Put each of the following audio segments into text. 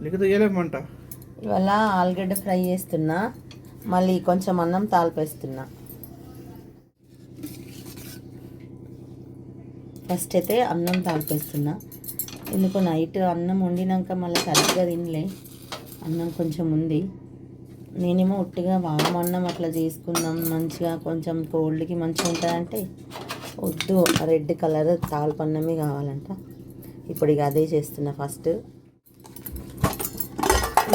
లేకపోతే వేయలేమంట. ఇవాళ ఆలుగడ్డ ఫ్రై చేస్తున్నా, మళ్ళీ కొంచెం అన్నం తాలిపేస్తున్నా. ఫస్ట్ అయితే అన్నం తాలిపేస్తున్నా, ఎందుకు నైట్ అన్నం వండినాక మళ్ళీ సరిగ్గా తినలే, అన్నం కొంచెం ఉంది. నేనేమో ఉట్టిగా వామన్నం అట్లా చేసుకుందాం మంచిగా, కొంచెం కోల్డ్కి మంచిగా ఉంటుందంటే వద్దు, రెడ్ కలర్ తాల్పన్నమే కావాలంట. ఇప్పుడు ఇక అదే చేస్తున్నా. ఫస్ట్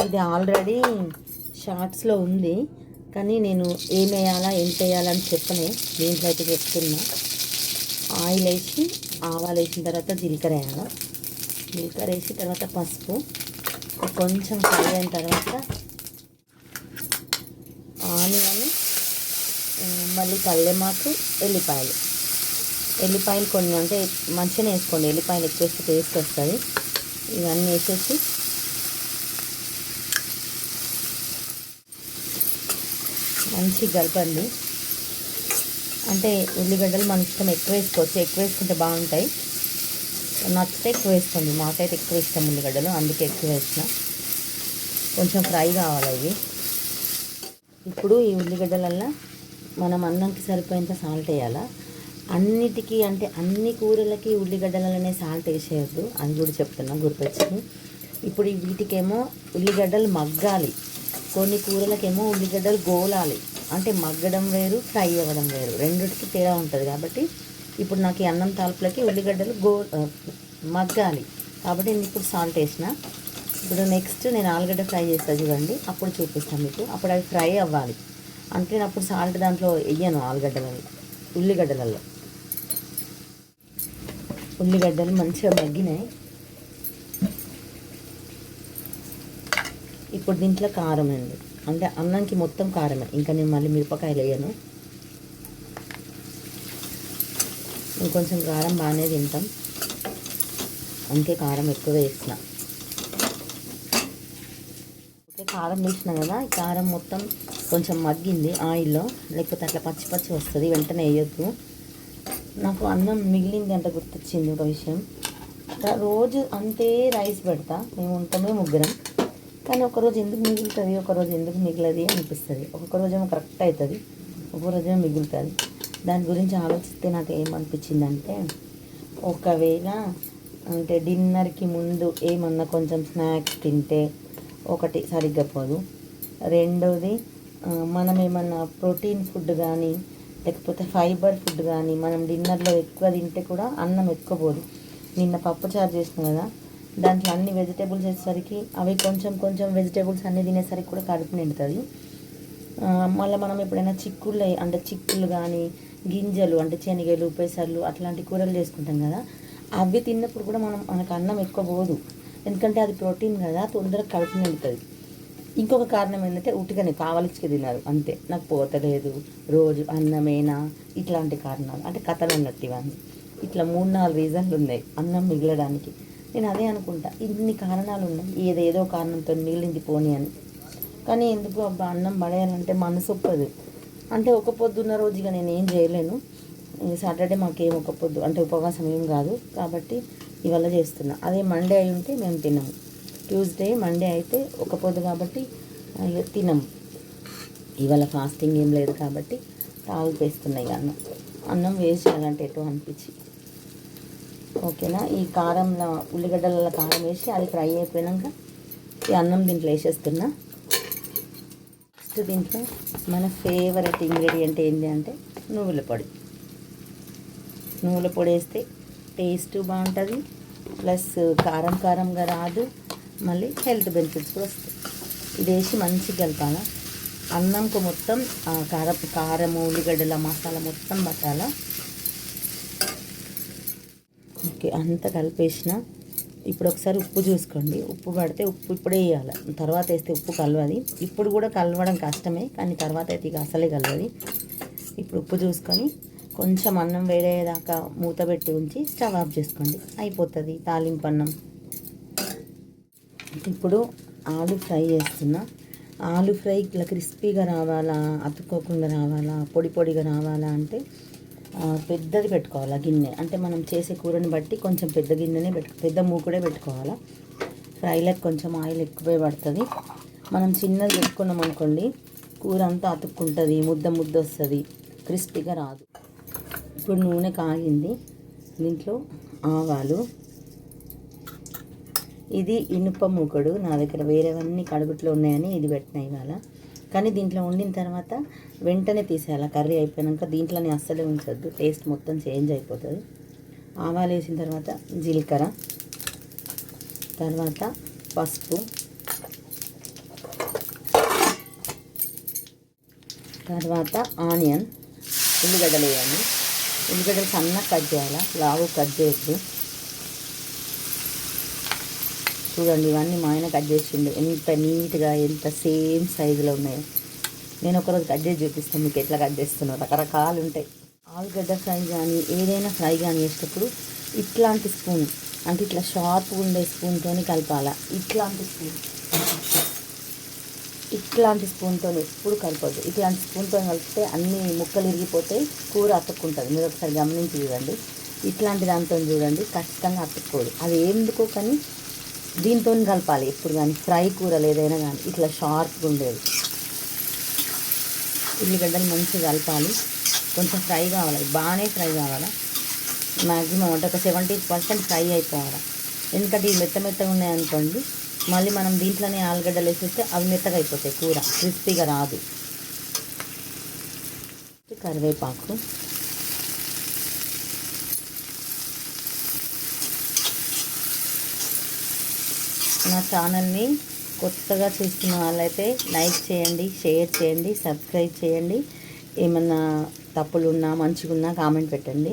ఇది ఆల్రెడీ షార్ట్స్లో ఉంది, కానీ నేను ఏం వేయాలా ఎంత వేయాలని చెప్పనే, దీంట్లో అయితే చెప్తున్నా. ఆయిల్ వేసి ఆవాలు వేసిన తర్వాత జీలకర్ర వేయాలి, జీలకర్ర వేసి తర్వాత పసుపు, కొంచెం ఫ్రై అయిన తర్వాత ఆనియన్, మళ్ళీ కల్లేమాకు, ఎల్లిపాయలు కొన్ని అంటే మంచిగానే వేసుకోండి, ఎల్లిపాయలు ఎక్కువ వేస్తే టేస్ట్ వస్తుంది. ఇవన్నీ వేసేసి మంచిగా కలపండి. అంటే ఉల్లిగడ్డలు మన ఇష్టం, ఎక్కువ వేసుకోవచ్చు, ఎక్కువ వేసుకుంటే బాగుంటాయి, నచ్చితే ఎక్కువ వేసుకోండి. మాకైతే ఎక్కువ ఇష్టం ఉల్లిగడ్డలు, అందుకే ఎక్కువ వేసిన. కొంచెం ఫ్రై కావాలి ఇవి. ఇప్పుడు ఈ ఉల్లిగడ్డలల్లో మనం అన్నంకి సరిపోయేంత సాల్ట్ వేయాలా. అన్నిటికీ అంటే అన్ని కూరలకి ఉల్లిగడ్డలనే సాల్ట్ వేసేయద్దు, అది కూడా చెప్తున్నా, గుర్తొచ్చింది. ఇప్పుడు వీటికేమో ఉల్లిగడ్డలు మగ్గాలి, కొన్ని కూరలకేమో ఉల్లిగడ్డలు గోలాలి. అంటే మగ్గడం వేరు, ఫ్రై అవ్వడం వేరు, రెండిటికి తేడా ఉంటుంది. కాబట్టి ఇప్పుడు నాకు ఈ అన్నం తాల్పులకి ఉల్లిగడ్డలు మగ్గాలి, కాబట్టి నేను ఇప్పుడు సాల్ట్ వేసిన. ఇప్పుడు నెక్స్ట్ నేను ఆలుగడ్డ ఫ్రై చేస్తాను చూడండి, అప్పుడు చూపిస్తాను మీకు. అప్పుడు అవి ఫ్రై అవ్వాలి, అంటే నేను అప్పుడు సాల్ట్ దాంట్లో వేయను. ఉల్లిగడ్డలు మంచిగా మగ్గినాయి. ఇప్పుడు దీంట్లో కారం అండి, అంటే అన్నంకి మొత్తం కారమే, ఇంకా నేను మళ్ళీ మిరపకాయలు వేయను. నేను కొంచెం కారం బాగానే తింటాం, అందుకే కారం ఎక్కువ వేసిన. ఓకే, కారం వేసిన కదా, ఈ కారం మొత్తం కొంచెం మగ్గింది ఆయిల్లో, లేకపోతే అట్లా పచ్చి పచ్చి వస్తుంది, వెంటనే వేయొద్దు. నాకు అన్నం మిగిలింది అంటే గుర్తొచ్చింది ఒక విషయం. రోజు అంతే రైస్ పెడతా, మేము ఉంటామే ముగ్గురం, కానీ ఒకరోజు ఎందుకు మిగులుతుంది, ఒకరోజు ఎందుకు మిగిలది అనిపిస్తుంది. ఒక్కొక్క రోజేమో కరెక్ట్ అవుతుంది, ఒక్కొక్క రోజేమో మిగులుతుంది. దాని గురించి ఆలోచిస్తే నాకు ఏమనిపించిందంటే, ఒకవేళ అంటే డిన్నర్కి ముందు ఏమన్నా కొంచెం స్నాక్స్ తింటే ఒకటి సరిగ్గా పోదు, రెండోది మనం ఏమన్నా ప్రోటీన్ ఫుడ్ కానీ లేకపోతే ఫైబర్ ఫుడ్ కానీ మనం డిన్నర్లో ఎక్కువ తింటే కూడా అన్నం ఎక్కువ పోదు. నిన్న పప్పుచారు చేసిన కదా, దాంట్లో అన్ని వెజిటేబుల్స్ వేసేసరికి అవి కొంచెం కొంచెం వెజిటేబుల్స్ అన్నీ తినేసరికి కూడా కడుపు నిండుతుంది. మళ్ళీ మనం ఎప్పుడైనా చిక్కులు కానీ గింజలు అంటే శనగలు, పెసర్లు అట్లాంటి కూరలు చేసుకుంటాం కదా, అవి తిన్నప్పుడు కూడా మనకు అన్నం ఎక్కువ పోదు, ఎందుకంటే అది ప్రోటీన్ కదా, తొందరగా కడుపు నిండుతుంది. ఇంకొక కారణం ఏంటంటే ఉట్టిగానే కావాలిచ్చి తిన్నారు అంతే, నాకు పోతలేదు, రోజు అన్నమేనా, ఇట్లాంటి కారణాలు అంటే కథలు అన్నట్టు. ఇవన్నీ ఇట్లా 3-4 రీజన్లు ఉన్నాయి అన్నం మిగలడానికి. నేను అదే అనుకుంటా, ఇన్ని కారణాలు ఉన్నాయి, ఏదేదో కారణంతో మిగిలింది పోనీ అని. కానీ ఎందుకు అబ్బా అన్నం పడేయాలంటే మనసు ఒప్పదు. అంటే ఒక పొద్దున్న రోజుగా నేను ఏం చేయలేను, సాటర్డే మాకేం ఒక పొద్దు అంటే ఉపవాసం ఏం కాదు, కాబట్టి ఇవాళ చేస్తున్నా. అదే మండే అయి ఉంటే మేము తినము, ట్యూస్డే మండే అయితే ఒక పొద్దు కాబట్టి తినము. ఇవాళ ఫాస్టింగ్ ఏం లేదు కాబట్టి తాగిపేస్తున్నాయి అన్నం వేస్ట్ చేయాలంటే ఎటో అనిపించి. ఓకేనా, ఈ కారంలో ఉల్లిగడ్డల కారం వేసి అది ఫ్రై అయిపోయాక ఈ అన్నం దీంట్లో వేసేస్తున్నా. నెక్స్ట్ దీంట్లో మన ఫేవరెట్ ఇంగ్రీడియంట్ ఏంటి అంటే నువ్వుల పొడి. నువ్వుల పొడి వేస్తే టేస్ట్ బాగుంటుంది, ప్లస్ కారంగా రాదు, మళ్ళీ హెల్త్ బెనిఫిట్స్ కూడా వస్తాయి. ఇది వేసి మంచిగా కలపాలా, అన్నంకు మొత్తం కారము ఉల్లిగడ్డల మసాలా మొత్తం పట్టాలా. ఓకే, అంతా కలిపేసిన. ఇప్పుడు ఒకసారి ఉప్పు చూసుకోండి, ఉప్పు పడితే ఉప్పు ఇప్పుడే వేయాలి, తర్వాత వేస్తే ఉప్పు కలవది. ఇప్పుడు కూడా కలవడం కష్టమే, కానీ తర్వాత అయితే ఇక అసలే కలవది. ఇప్పుడు ఉప్పు చూసుకొని కొంచెం అన్నం వేడేదాకా మూత పెట్టి ఉంచి స్టవ్ ఆఫ్ చేసుకోండి, అయిపోతుంది తాలింపు అన్నం. ఇప్పుడు ఆలు ఫ్రై చేస్తున్నా. ఆలు ఫ్రై ఇట్లా క్రిస్పీగా రావాలా, అతుక్కోకుండా రావాలా, పొడి పొడిగా రావాలా అంటే పెద్దది పెట్టుకోవాలా గిన్నె. అంటే మనం చేసే కూరని బట్టి కొంచెం పెద్ద గిన్నెనే పెద్ద మూకుడే పెట్టుకోవాలా. ఫ్రైలకు కొంచెం ఆయిల్ ఎక్కువే పడుతుంది. మనం చిన్నది పెట్టుకున్నాం అనుకోండి కూర అంతా అతుక్కుంటుంది, ముద్ద వస్తుంది, క్రిస్పీగా రాదు. ఇప్పుడు నూనె కాగింది, దీంట్లో ఆవాలు. ఇది ఇనుప మూకుడు, నా దగ్గర వేరేవన్నీ కడుగుట్లో ఉన్నాయని ఇది పెట్టినా ఇవాళ. కానీ దీంట్లో వండిన తర్వాత వెంటనే తీసేయాలి, కర్రీ అయిపోయాక దీంట్లోనే అస్సలే ఉంచొద్దు, టేస్ట్ మొత్తం చేంజ్ అయిపోతుంది. ఆవాలు వేసిన తర్వాత జీలకర్ర, తర్వాత పసుపు, తర్వాత ఆనియన్, ఉల్లిగడ్డలు వేయాలి. ఉల్లిగడ్డలు సన్నగా కట్ చేయాలి, లావు కట్ చేయొద్దు. చూడండి ఇవన్నీ మా ఆయన కట్ చేసిండు, ఎంత నీట్గా ఎంత సేమ్ సైజులో ఉన్నాయో. నేను ఒకరోజు కట్ చేసి చూపిస్తాను మీకు ఎట్లా కట్ చేస్తున్నాను. రకరకాలు ఉంటాయి. ఆలుగడ్డ ఫ్రై కానీ ఏదైనా ఫ్రై కానీ చేసేటప్పుడు ఇట్లాంటి స్పూన్, అంటే ఇట్లా షార్ప్ ఉండే స్పూన్తో కలపాల. ఇట్లాంటి స్పూన్తో ఎప్పుడు కలపద్దు. ఇట్లాంటి స్పూన్తో కలిపితే అన్ని ముక్కలు ఇరిగిపోతాయి, కూర అతుక్కుంటుంది. మీరు ఒకసారి గమనించి చూడండి. ఇట్లాంటి దాంతో చూడండి ఖచ్చితంగా అతుక్కోదు. అది ఎందుకో కానీ దీంతో కలపాలి ఎప్పుడు కానీ, ఫ్రై కూరలు ఏదైనా కానీ ఇట్లా షార్ప్గా ఉండేది. ఉల్లిగడ్డలు మంచిగా కలపాలి, కొంచెం ఫ్రై కావాలి, బాగానే ఫ్రై కావాలి. మ్యాక్సిమం అంటే ఒక 70% ఫ్రై అయిపోవాలి. ఎందుకంటే ఇవి మెత్తగా ఉన్నాయనుకోండి, మళ్ళీ మనం దీంట్లోనే ఆలుగడ్డలు వేసేస్తే అవి మెత్తగా అయిపోతాయి, కూర క్రిస్పీగా రాదు. కరివేపాకు, నా ఛానల్ని కొత్తగా చూస్తున్న వాళ్ళైతే లైక్ చేయండి, షేర్ చేయండి, సబ్స్క్రైబ్ చేయండి. ఏమన్నా తప్పులున్నా మంచిగున్నా కామెంట్ పెట్టండి.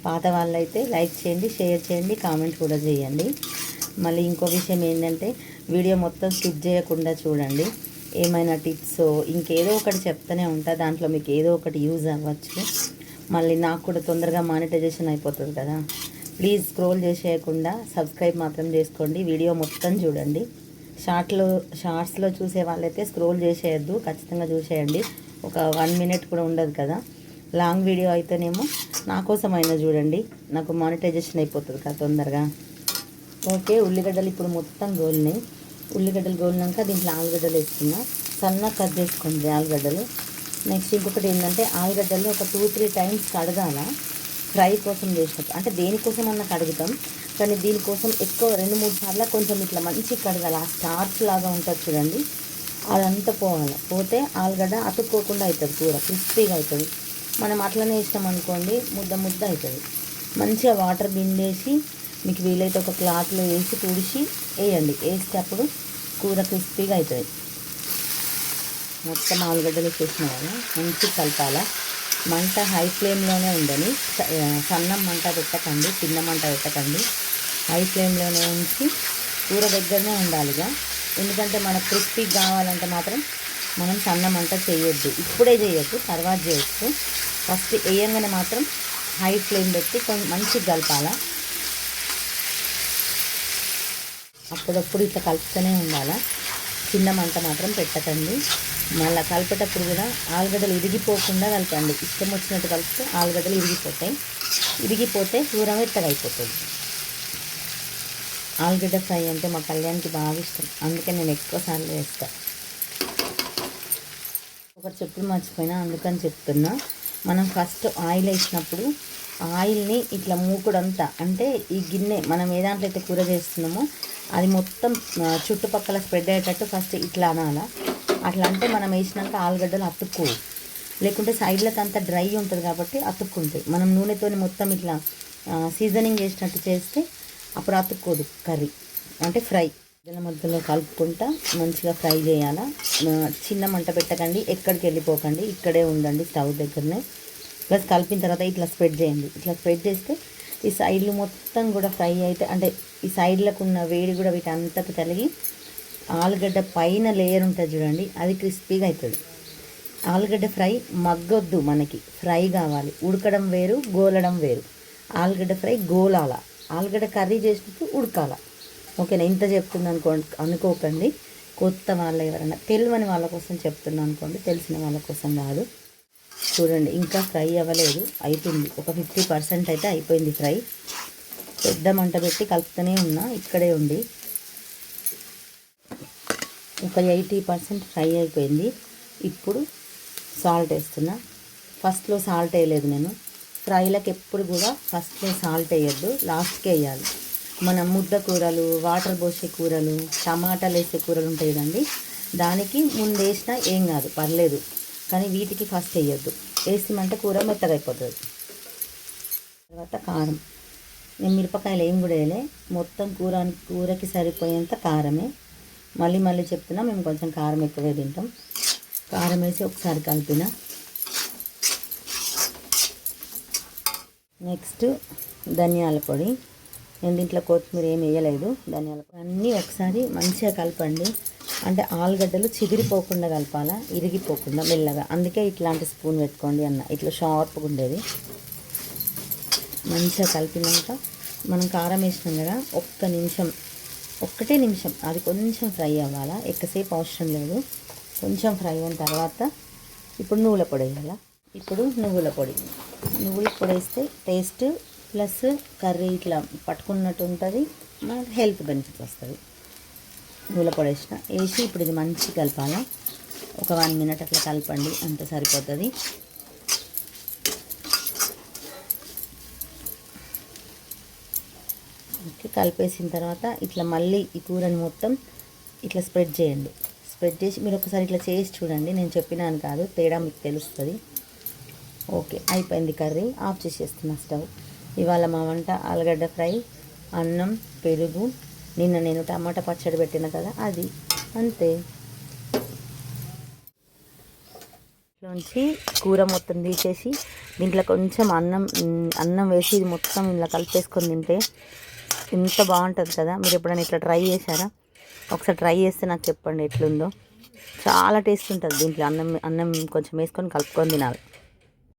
పాత వాళ్ళైతే లైక్ చేయండి, షేర్ చేయండి, కామెంట్ కూడా చేయండి. మళ్ళీ ఇంకో విషయం ఏంటంటే వీడియో మొత్తం స్కిప్ చేయకుండా చూడండి. ఏమైనా టిప్స్ ఇంకేదో ఒకటి చెప్తూనే ఉంటా, దాంట్లో మీకు ఏదో ఒకటి యూజ్ అవ్వచ్చు. మళ్ళీ నాకు కూడా తొందరగా మానిటైజేషన్ అయిపోతుంది కదా. ప్లీజ్ స్క్రోల్ చేసేయకుండా సబ్స్క్రైబ్ మాత్రం చేసుకోండి, వీడియో మొత్తం చూడండి. షార్ట్స్లో చూసే వాళ్ళైతే స్క్రోల్ చేసేయద్దు, ఖచ్చితంగా చూసేయండి. ఒక 1 మినిట్ కూడా ఉండదు కదా. లాంగ్ వీడియో అయితేనేమో నా కోసం అయినా చూడండి, నాకు మానిటైజేషన్ అయిపోతుంది కదా తొందరగా. ఓకే, ఉల్లిగడ్డలు ఇప్పుడు మొత్తం గోలినాయి. ఉల్లిగడ్డలు గోలినాక దీంట్లో ఆలుగడ్డలు వేసుకున్నా, సన్నగా కట్ చేసుకోండి ఆలుగడ్డలు. నెక్స్ట్ ఇంకొకటి ఏంటంటే ఆలుగడ్డలు ఒక 2-3 టైమ్స్ కడగాల, ఫ్రై కోసం చేసినప్పుడు. అంటే దేనికోసం అన్నా కడుగుతాం, కానీ దీనికోసం ఎక్కువ 2-3 సార్లు కొంచెం ఇట్లా మంచిగా కడగాలి. ఆ స్టార్చ్ లాగా ఉంటుంది చూడండి, అదంతా పోవాలి. పోతే ఆలుగడ్డ అతుక్కోకుండా అవుతుంది, కూర క్రిస్పీగా అవుతుంది. మనం అట్లనే ఇష్టం అనుకోండి ముద్ద అవుతుంది. మంచిగా వాటర్ బిండేసి మీకు వీలైతే ఒక క్లాత్లో వేసి తుడిచి వేయండి. వేస్తే అప్పుడు కూర క్రిస్పీగా అవుతుంది. మొత్తం ఆలుగడ్డలు వేసేసిన కదా మంచిగా కలపాలా. మంట హై ఫ్లేమ్లోనే ఉండని, సన్న మంట పెట్టకండి, చిన్న మంట పెట్టకండి. హై ఫ్లేమ్లోనే ఉంచి కూర దగ్గరనే ఉండాలిగా. ఎందుకంటే మనకు క్రిస్పీ కావాలంటే మాత్రం మనం సన్న మంట చేయొద్దు, ఇప్పుడే చేయొద్దు, తర్వాత చేయొచ్చు. ఫస్ట్ వేయంగానే మాత్రం హై ఫ్లేమ్ పెట్టి కొంచెం మంచిగా కలపాలా. అప్పుడప్పుడు ఇట్లా కలుపుతూనే ఉండాలా, చిన్న మంట మాత్రం పెట్టకండి. మళ్ళీ కలిపేటప్పుడు కూడా ఆలుగడ్డలు ఇరిగిపోకుండా కలపండి. ఇష్టం వచ్చినట్టు కలిపితే ఆలుగడ్డలు ఇరిగిపోతే కూర మెత్తగా అయిపోతుంది. ఆలుగడ్డ ఫ్రై అంటే మా కళ్యాణ్కి బాగా ఇష్టం, అందుకే నేను ఎక్కువసార్లు వేస్తాను. ఒకటి చెప్పుడు మర్చిపోయినా, అందుకని చెప్తున్నా. మనం ఫస్ట్ ఆయిల్ వేసినప్పుడు ఆయిల్ని ఇట్లా మూకుడంతా, అంటే ఈ గిన్నె మనం ఏ దాంట్లో అయితే కూర చేస్తున్నామో అది మొత్తం చుట్టుపక్కల స్ప్రెడ్ అయ్యేటట్టు ఫస్ట్ ఇట్లా అనాలా. అట్లా అంటే మనం వేసినాక ఆలుగడ్డలు అతుక్కోవు, లేకుంటే సైడ్లకు అంతా డ్రై ఉంటుంది కాబట్టి అతుక్కుంటాయి. మనం నూనెతో మొత్తం ఇట్లా సీజనింగ్ చేసినట్టు చేస్తే అప్పుడు అతుక్కోదు కర్రీ, అంటే ఫ్రై. మధ్యలో కలుపుకుంటా మంచిగా ఫ్రై చేయాలా. చిన్న మంట పెట్టకండి, ఎక్కడికి వెళ్ళిపోకండి, ఇక్కడే ఉండండి స్టవ్ దగ్గరనే. ప్లస్ కలిపిన తర్వాత ఇట్లా స్ప్రెడ్ చేయండి. ఇట్లా స్ప్రెడ్ చేస్తే ఈ సైడ్లు మొత్తం కూడా ఫ్రై అయితే, అంటే ఈ సైడ్లకు ఉన్న వేడి కూడా వీటంతకు తలిగి ఆలుగడ్డ పైన లేయర్ ఉంటుంది చూడండి, అది క్రిస్పీగా అవుతుంది. ఆలుగడ్డ ఫ్రై మగ్గొద్దు, మనకి ఫ్రై కావాలి. ఉడకడం వేరు, గోలడం వేరు. ఆలుగడ్డ ఫ్రై గోలాల, ఆలుగడ్డ కర్రీ చేసినప్పుడు ఉడకాల. ఓకేనా, ఇంత చెప్తుంది అనుకోకండి. కొత్త వాళ్ళు ఎవరైనా తెలియని వాళ్ళ కోసం చెప్తున్నా అనుకోండి, తెలిసిన వాళ్ళ కోసం కాదు. చూడండి ఇంకా ఫ్రై అవ్వలేదు, అవుతుంది. ఒక 50% అయితే అయిపోయింది ఫ్రై. పెద్ద మంట పెట్టి కలుపుతూనే ఉన్నా, ఇక్కడే ఉండి. ఒక 80% ఫ్రై అయిపోయింది. ఇప్పుడు సాల్ట్ వేస్తున్నా. ఫస్ట్లో సాల్ట్ వేయలేదు నేను. ఫ్రైలకు ఎప్పుడు కూడా ఫస్ట్లో సాల్ట్ వేయద్దు, లాస్ట్కి వేయాలి. మన ముద్ద కూరలు, వాటర్ పోసే కూరలు, టమాటాలు వేసే కూరలు ఉంటాయి కదండి, దానికి ముందు వేసినా ఏం కాదు, పర్లేదు. కానీ వీటికి ఫస్ట్ వేయద్దు. వేసిమంటే కూర మెత్తగా అయిపోతుంది. తర్వాత కారం. నేను మిరపకాయలు ఏం కూడా వేయలే, మొత్తం కూరకి సరిపోయేంత కారమే. మళ్ళీ చెప్తున్నా, మేము కొంచెం కారం ఎక్కువే తింటాం. కారం వేసి ఒకసారి కలిపిన. నెక్స్ట్ ధనియాల పొడి. నేను దీంట్లో కొత్తిమీర ఏం వేయలేదు. ధనియాల పొడి అన్నీ ఒకసారి మంచిగా కలపండి. అంటే ఆలుగడ్డలు చిదిరిపోకుండా కలపాలా, ఇరిగిపోకుండా మెల్లగా. అందుకే ఇట్లాంటి స్పూన్ పెట్టుకోండి అన్న, ఇట్లా షార్ప్గా ఉండేది. మంచిగా కలిపినాక మనం కారం వేసినాం కదా, ఒక్కటే నిమిషం అది కొంచెం ఫ్రై అవ్వాలా, ఎక్కువసేపు అవసరం లేదు. కొంచెం ఫ్రై అయిన తర్వాత ఇప్పుడు నువ్వుల పొడి వేయాలా. ఇప్పుడు నువ్వుల పొడి వేస్తే టేస్ట్ ప్లస్ కర్రీ ఇట్లా పట్టుకున్నట్టు ఉంటుంది, మనకు హెల్త్ బెనిఫిట్స్ వస్తుంది. నువ్వుల పొడి వేసి ఇప్పుడు ఇది మంచిగా కలపాలా. ఒక 1 minute అట్లా కలపండి, అంత సరిపోతుంది. ఓకే, కలిపేసిన తర్వాత ఇట్లా మళ్ళీ ఈ కూరని మొత్తం ఇట్లా స్ప్రెడ్ చేయండి. స్ప్రెడ్ చేసి మీరు ఒకసారి ఇట్లా చేసి చూడండి. నేను చెప్పినాను కాదు, తేడా మీకు తెలుస్తుంది. ఓకే, అయిపోయింది కర్రీ. Of చేసేస్తున్నా stove. ఇవాళ మా వంట ఆలుగడ్డ ఫ్రై, అన్నం, పెరుగు. నిన్న నేను టమాటా పచ్చడి పెట్టిన కదా, అది అంతే. లోంచి కూర మొత్తం తీసేసి దీంట్లో కొంచెం అన్నం వేసి ఇది మొత్తం ఇలా కలిపేసుకొని తింటే ఎంత బాగుంటుంది కదా. మీరు ఎప్పుడైనా ఇట్లా ట్రై చేశారా? ఒకసారి ట్రై చేస్తే నాకు చెప్పండి ఎట్లుందో. చాలా టేస్ట్ ఉంటుంది దీంట్లో. అన్నం కొంచెం వేసుకొని కలుపుకొని తినాలి.